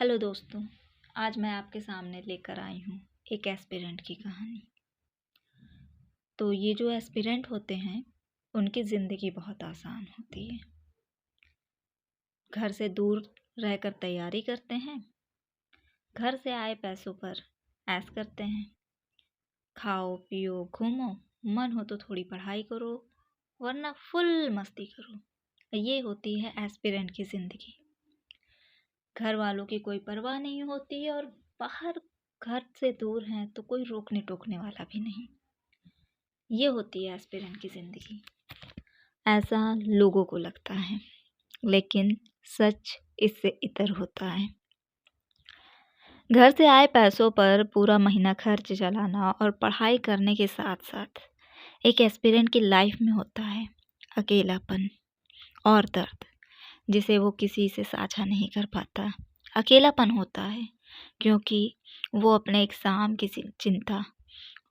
Hello दोस्तों, आज मैं आपके सामने लेकर आई हूँ एक एस्पिरेंट की कहानी। तो ये जो एस्पिरेंट होते हैं उनकी ज़िंदगी बहुत आसान होती है। घर से दूर रहकर तैयारी करते हैं, घर से आए पैसों पर ऐश करते हैं। खाओ पियो घूमो, मन हो तो थोड़ी पढ़ाई करो वरना फुल मस्ती करो। ये होती है एस्पिरेंट की ज़िंदगी। घर वालों की कोई परवाह नहीं होती और बाहर घर से दूर हैं तो कोई रोकने टोकने वाला भी नहीं। ये होती है एस्पिरेंट की ज़िंदगी। ऐसा लोगों को लगता है, लेकिन सच इससे इतर होता है। घर से आए पैसों पर पूरा महीना खर्च चलाना और पढ़ाई करने के साथ साथ एक एस्पिरेंट की लाइफ में होता है अकेलापन और दर्द, जिसे वो किसी से साझा नहीं कर पाता। अकेलापन होता है क्योंकि वो अपने एग्ज़ाम की चिंता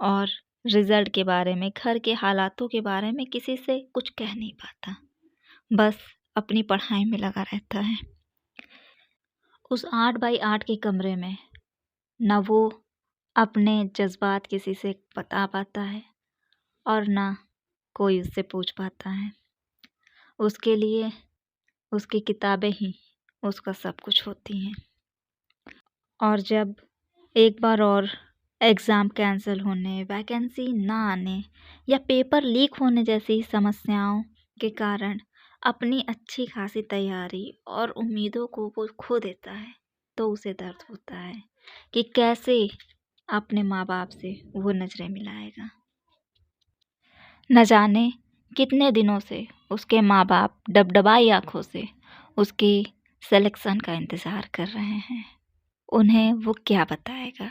और रिज़ल्ट के बारे में, घर के हालातों के बारे में किसी से कुछ कह नहीं पाता। बस अपनी पढ़ाई में लगा रहता है। उस 8 बाई 8 के कमरे में ना वो अपने जज्बात किसी से बता पाता है और ना कोई उससे पूछ पाता है। उसके लिए उसकी किताबें ही उसका सब कुछ होती हैं। और जब एक बार और एग्ज़ाम कैंसिल होने, वैकेंसी ना आने या पेपर लीक होने जैसी समस्याओं के कारण अपनी अच्छी खासी तैयारी और उम्मीदों को वो खो देता है, तो उसे दर्द होता है कि कैसे अपने माँ बाप से वो नज़रें मिलाएगा। न जाने कितने दिनों से उसके माँ बाप डबडबाई आँखों से उसकी सिलेक्शन का इंतज़ार कर रहे हैं। उन्हें वो क्या बताएगा?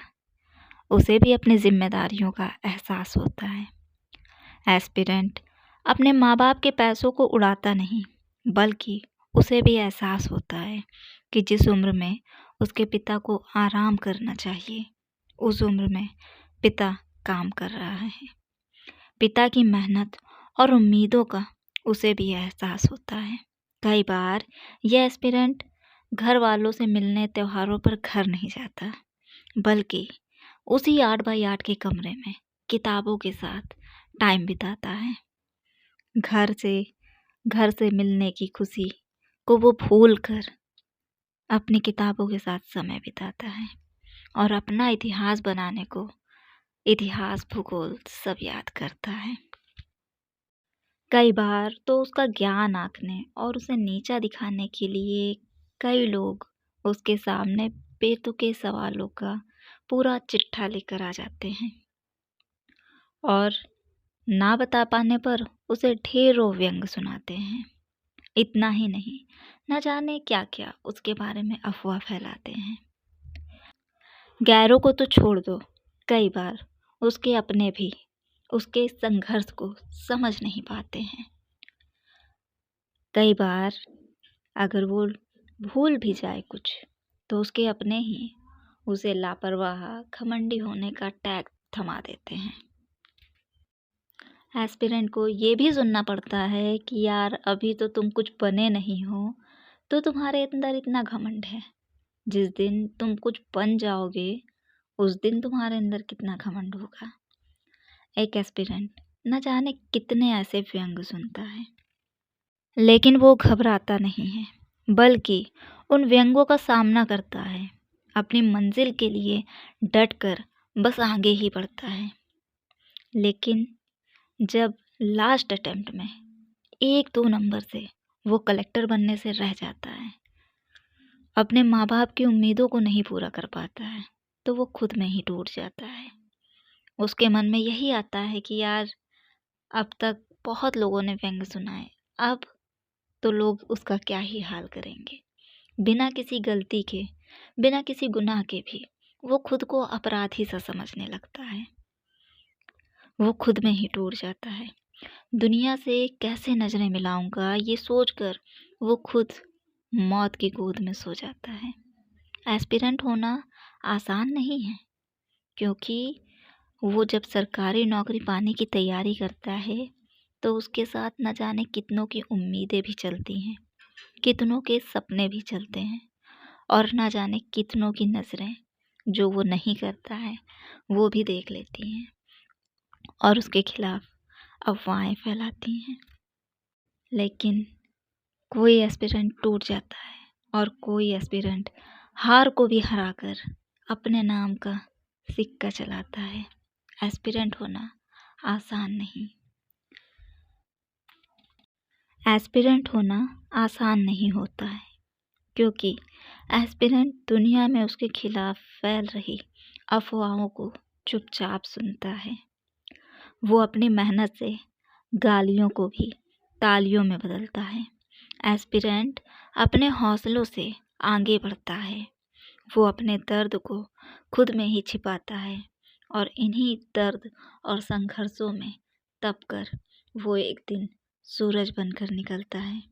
उसे भी अपनी जिम्मेदारियों का एहसास होता है। एस्पिरेंट अपने माँ बाप के पैसों को उड़ाता नहीं, बल्कि उसे भी एहसास होता है कि जिस उम्र में उसके पिता को आराम करना चाहिए, उस उम्र में पिता काम कर रहा है। पिता की मेहनत और उम्मीदों का उसे भी एहसास होता है। कई बार यह एस्पिरेंट घर वालों से मिलने त्योहारों पर घर नहीं जाता, बल्कि उसी 8 बाई 8 के कमरे में किताबों के साथ टाइम बिताता है। घर से मिलने की खुशी को वो भूल कर अपनी किताबों के साथ समय बिताता है और अपना इतिहास बनाने को इतिहास भूगोल सब याद करता है। कई बार तो उसका ज्ञान आंकने और उसे नीचा दिखाने के लिए कई लोग उसके सामने बेतुके सवालों का पूरा चिट्ठा लेकर आ जाते हैं और ना बता पाने पर उसे ढेरों व्यंग सुनाते हैं। इतना ही नहीं, न जाने क्या क्या उसके बारे में अफवाह फैलाते हैं। गैरों को तो छोड़ दो, कई बार उसके अपने भी उसके संघर्ष को समझ नहीं पाते हैं। कई बार अगर वो भूल भी जाए कुछ, तो उसके अपने ही उसे लापरवाह घमंडी होने का टैग थमा देते हैं। एस्पिरेंट को ये भी सुनना पड़ता है कि यार अभी तो तुम कुछ बने नहीं हो, तो तुम्हारे अंदर इतना घमंड है। जिस दिन तुम कुछ बन जाओगे, उस दिन तुम्हारे अंदर कितना घमंड होगा। एक एस्पिरेंट न जाने कितने ऐसे व्यंग सुनता है, लेकिन वो घबराता नहीं है, बल्कि उन व्यंगों का सामना करता है। अपनी मंजिल के लिए डटकर बस आगे ही बढ़ता है। लेकिन जब लास्ट अटेम्प्ट में 1-2 नंबर से वो कलेक्टर बनने से रह जाता है, अपने माँ बाप की उम्मीदों को नहीं पूरा कर पाता है, तो वो खुद में ही टूट जाता है। उसके मन में यही आता है कि यार अब तक बहुत लोगों ने व्यंग सुनाए, अब तो लोग उसका क्या ही हाल करेंगे। बिना किसी गलती के, बिना किसी गुनाह के भी वो खुद को अपराधी सा समझने लगता है। वो खुद में ही टूट जाता है। दुनिया से कैसे नज़रें मिलाऊंगा, ये सोचकर वो खुद मौत की गोद में सो जाता है। एस्पिरेंट होना आसान नहीं है, क्योंकि वो जब सरकारी नौकरी पाने की तैयारी करता है, तो उसके साथ न जाने कितनों की उम्मीदें भी चलती हैं, कितनों के सपने भी चलते हैं और ना जाने कितनों की नज़रें जो वो नहीं करता है वो भी देख लेती हैं और उसके खिलाफ अफवाहें फैलाती हैं। लेकिन कोई एस्पिरेंट टूट जाता है और कोई एस्पिरेंट हार को भी हराकर अपने नाम का सिक्का चलाता है। एस्पिरेंट होना आसान नहीं। एस्पिरेंट होना आसान नहीं होता है क्योंकि एस्पिरेंट दुनिया में उसके खिलाफ फैल रही अफवाहों को चुपचाप सुनता है। वो अपनी मेहनत से गालियों को भी तालियों में बदलता है। एस्पिरेंट अपने हौसलों से आगे बढ़ता है। वो अपने दर्द को खुद में ही छिपाता है और इन्हीं दर्द और संघर्षों में तप कर वो एक दिन सूरज बनकर निकलता है।